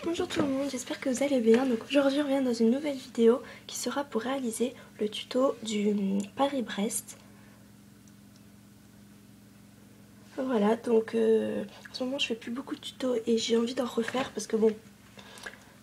Bonjour tout le monde, j'espère que vous allez bien. Donc aujourd'hui on revient dans une nouvelle vidéo qui sera pour réaliser le tuto du Paris-Brest. Voilà, donc en ce moment je fais plus beaucoup de tutos et j'ai envie d'en refaire parce que bon,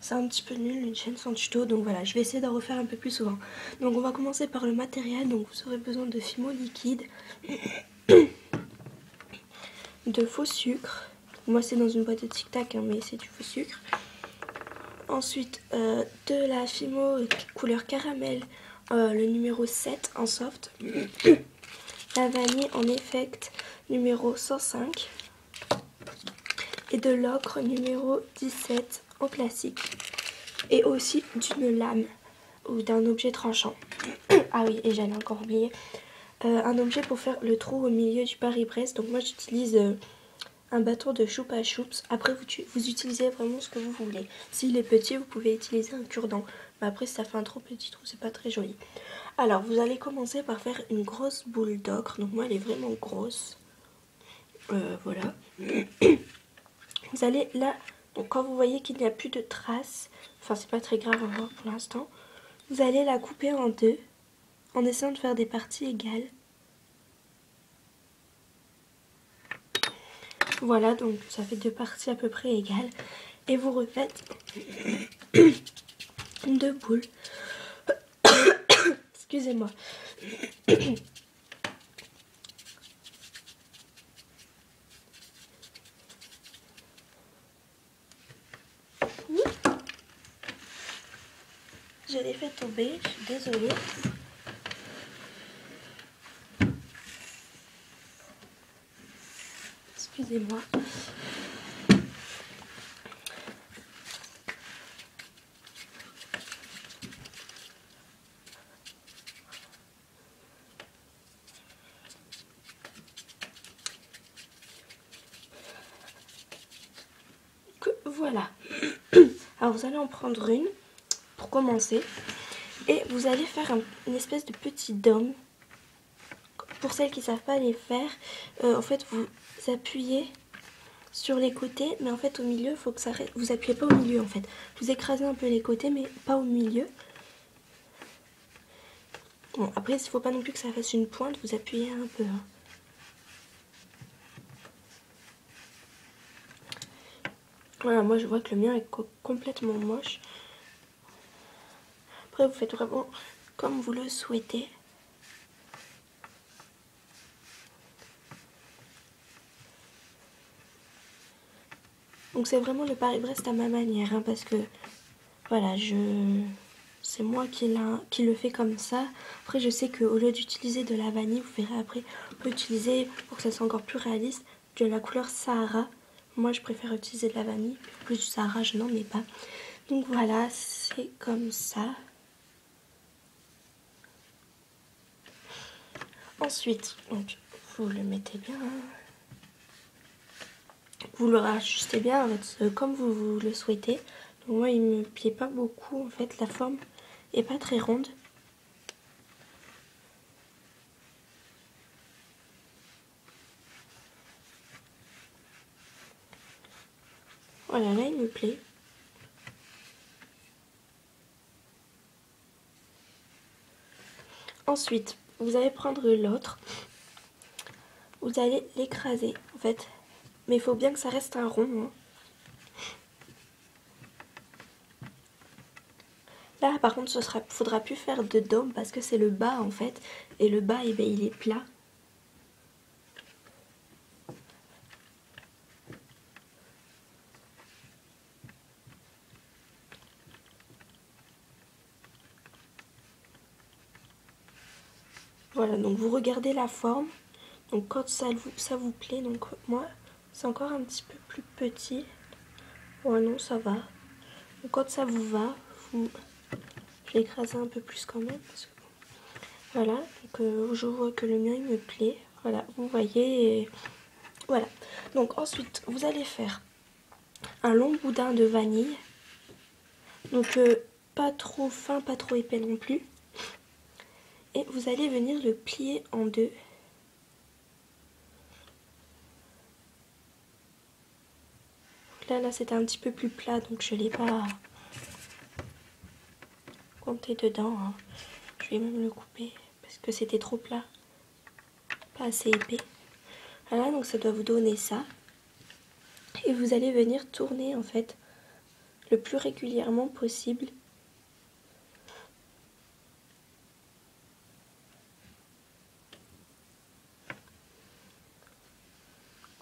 c'est un petit peu nul une chaîne sans tuto, donc voilà, je vais essayer d'en refaire un peu plus souvent. Donc on va commencer par le matériel, donc vous aurez besoin de fimo liquide, de faux sucre. Moi c'est dans une boîte de Tic Tac hein, mais c'est du faux sucre. Ensuite, de la Fimo couleur caramel, le numéro 7 en soft. La vanille en effect numéro 105. Et de l'ocre numéro 17 en classique. Et aussi d'une lame ou d'un objet tranchant. Ah oui, et j'allais encore oublier. Un objet pour faire le trou au milieu du Paris-Brest. Donc moi j'utilise un bâton de choupa choups. Après vous utilisez vraiment ce que vous voulez. S'il est petit vous pouvez utiliser un cure-dent. Mais après si ça fait un trop petit trou c'est pas très joli. Alors vous allez commencer par faire une grosse boule d'ocre. Donc moi elle est vraiment grosse. Voilà. Vous allez là, donc quand vous voyez qu'il n'y a plus de traces, enfin c'est pas très grave encore pour l'instant, vous allez la couper en deux en essayant de faire des parties égales. Voilà, donc ça fait deux parties à peu près égales. Et vous refaites deux boules. Excusez-moi. Je l'ai fait tomber, je suis désolée. Excusez-moi. Voilà. Alors vous allez en prendre une pour commencer. Et vous allez faire une espèce de petit dôme. Pour celles qui ne savent pas les faire, en fait vous appuyez sur les côtés, mais en fait au milieu, il faut que ça reste. Vous appuyez pas au milieu en fait. Vous écrasez un peu les côtés, mais pas au milieu. Bon, après, il ne faut pas non plus que ça fasse une pointe, vous appuyez un peu. Hein. Voilà, moi je vois que le mien est complètement moche. Après, vous faites vraiment comme vous le souhaitez. Donc c'est vraiment le Paris-Brest à ma manière, hein, parce que voilà, c'est moi qui le fais comme ça. Après, je sais qu'au lieu d'utiliser de la vanille, vous verrez après, on peut utiliser, pour que ça soit encore plus réaliste, de la couleur Sahara. Moi, je préfère utiliser de la vanille. En plus du Sahara, je n'en ai pas. Donc voilà, c'est comme ça. Ensuite, donc, vous le mettez bien. Vous le rajustez bien comme vous le souhaitez. Donc moi, il me plaît pas beaucoup. En fait, la forme est pas très ronde. Voilà, là, il me plaît. Ensuite, vous allez prendre l'autre. Vous allez l'écraser, en fait. Mais il faut bien que ça reste un rond. Hein. Là, par contre, faudra plus faire de dôme parce que c'est le bas, en fait. Et le bas, eh bien, il est plat. Voilà, donc vous regardez la forme. Donc quand ça vous plaît, donc moi, c'est encore un petit peu plus petit. Ouais, non, ça va. Donc quand ça vous va, je vais écraser un peu plus quand même. Parce que... Voilà, donc je vois que le mien, il me plaît. Voilà, vous voyez. Et... Voilà. Donc ensuite, vous allez faire un long boudin de vanille. Donc pas trop fin, pas trop épais non plus. Et vous allez venir le plier en deux. Là c'était un petit peu plus plat, donc je ne l'ai pas compté dedans. Hein. Je vais même le couper parce que c'était trop plat, pas assez épais. Voilà, donc ça doit vous donner ça. Et vous allez venir tourner en fait le plus régulièrement possible.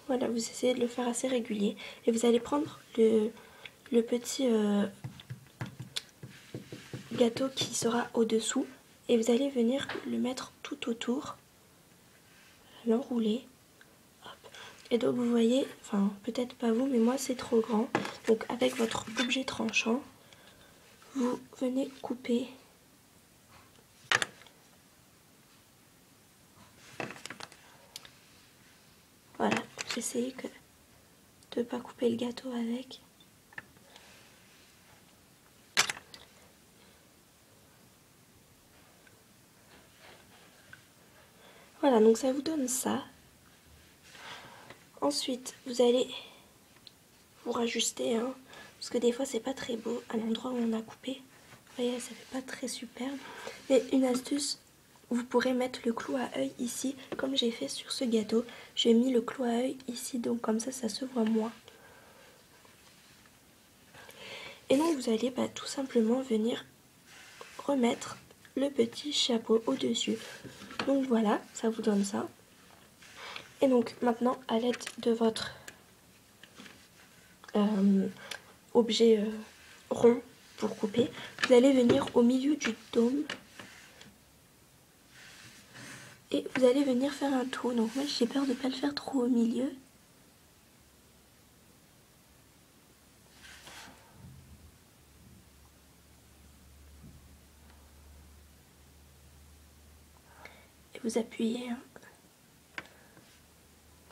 Voilà, vous essayez de le faire assez régulier. Et vous allez prendre le petit gâteau qui sera au-dessous. Et vous allez venir le mettre tout autour. L'enrouler. Et donc vous voyez, enfin peut-être pas vous, mais moi c'est trop grand. Donc avec votre objet tranchant, vous venez couper. Voilà, j'essaye de ne pas couper le gâteau avec. Voilà, donc ça vous donne ça. Ensuite, vous allez vous rajuster, hein, parce que des fois c'est pas très beau à l'endroit où on a coupé. Vous voyez, ça fait pas très superbe. Mais une astuce, vous pourrez mettre le clou à œil ici, comme j'ai fait sur ce gâteau. J'ai mis le clou à œil ici, donc comme ça se voit moins. Et donc vous allez tout simplement venir remettre le petit chapeau au-dessus. Donc voilà, ça vous donne ça. Et donc maintenant, à l'aide de votre objet rond pour couper, vous allez venir au milieu du dôme et vous allez venir faire un trou. Donc moi j'ai peur de ne pas le faire trop au milieu. Et vous appuyez. Hein.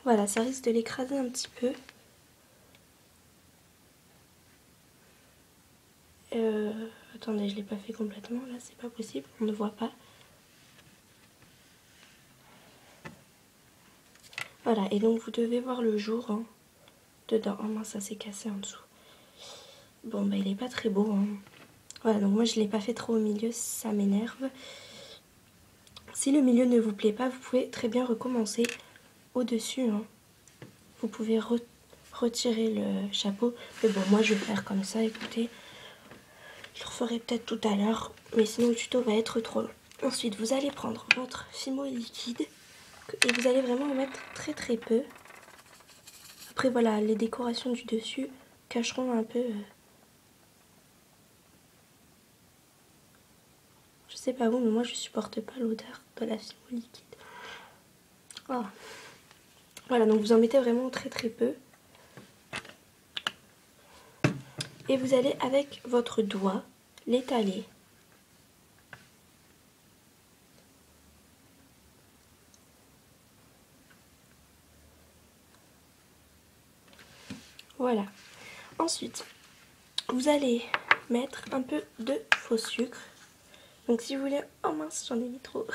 Voilà, ça risque de l'écraser un petit peu. Attendez, je l'ai pas fait complètement, là c'est pas possible, on ne voit pas. Voilà, et donc vous devez voir le jour hein, dedans. Oh mince, ça s'est cassé en dessous. Bon, bah il est pas très beau. Hein. Voilà, donc moi je l'ai pas fait trop au milieu, ça m'énerve. Si le milieu ne vous plaît pas, vous pouvez très bien recommencer au-dessus. Hein. Vous pouvez retirer le chapeau. Mais bon, moi je vais faire comme ça, écoutez. Je le referai peut-être tout à l'heure, mais sinon le tuto va être trop long. Ensuite, vous allez prendre votre Fimo liquide et vous allez vraiment en mettre très très peu. Après voilà, les décorations du dessus cacheront un peu... Je sais pas vous, mais moi je supporte pas l'odeur de la Fimo liquide. Oh. Voilà, donc vous en mettez vraiment très très peu. Et vous allez avec votre doigt l'étaler. Voilà. Ensuite, vous allez mettre un peu de faux sucre. Donc si vous voulez, oh mince j'en ai mis trop,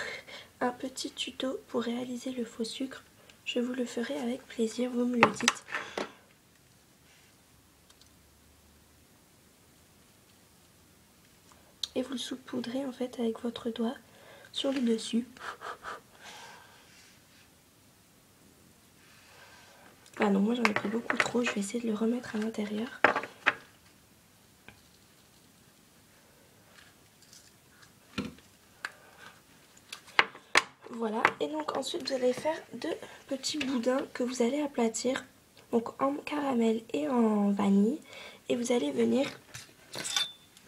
un petit tuto pour réaliser le faux sucre, je vous le ferai avec plaisir, vous me le dites. Et vous le saupoudrez en fait avec votre doigt sur le dessus. Ah non, moi j'en ai pris beaucoup trop, je vais essayer de le remettre à l'intérieur. Voilà, et donc ensuite vous allez faire deux petits boudins que vous allez aplatir, donc en caramel et en vanille. Et vous allez venir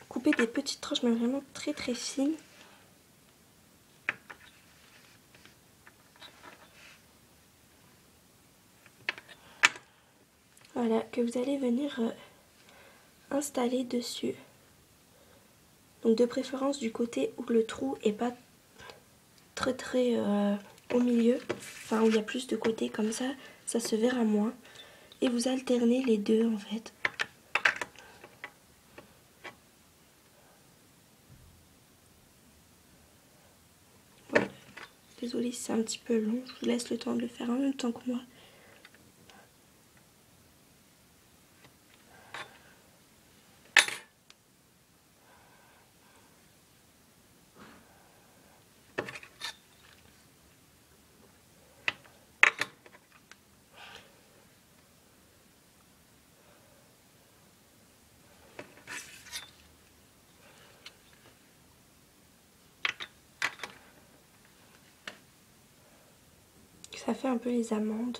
couper des petites tranches, mais vraiment très très fines. Voilà, que vous allez venir installer dessus. Donc de préférence du côté où le trou est pas très au milieu, enfin où il y a plus de côté, comme ça se verra moins. Et vous alternez les deux en fait. Voilà. Désolée si c'est un petit peu long, je vous laisse le temps de le faire en même temps que moi. Ça fait un peu les amandes.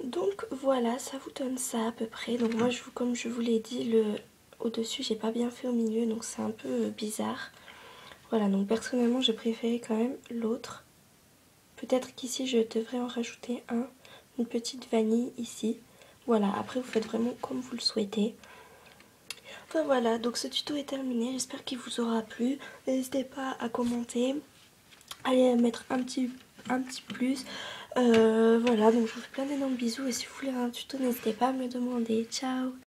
Donc voilà, ça vous donne ça à peu près. Donc moi, comme je vous l'ai dit, le au-dessus, j'ai pas bien fait au milieu, donc c'est un peu bizarre. Voilà, donc personnellement, j'ai préféré quand même l'autre. Peut-être qu'ici, je devrais en rajouter une petite vanille ici. Voilà, après, vous faites vraiment comme vous le souhaitez. Enfin voilà, donc ce tuto est terminé. J'espère qu'il vous aura plu. N'hésitez pas à commenter. Allez mettre un petit plus. Voilà, donc je vous fais plein d'énormes bisous. Et si vous voulez un tuto, n'hésitez pas à me le demander. Ciao!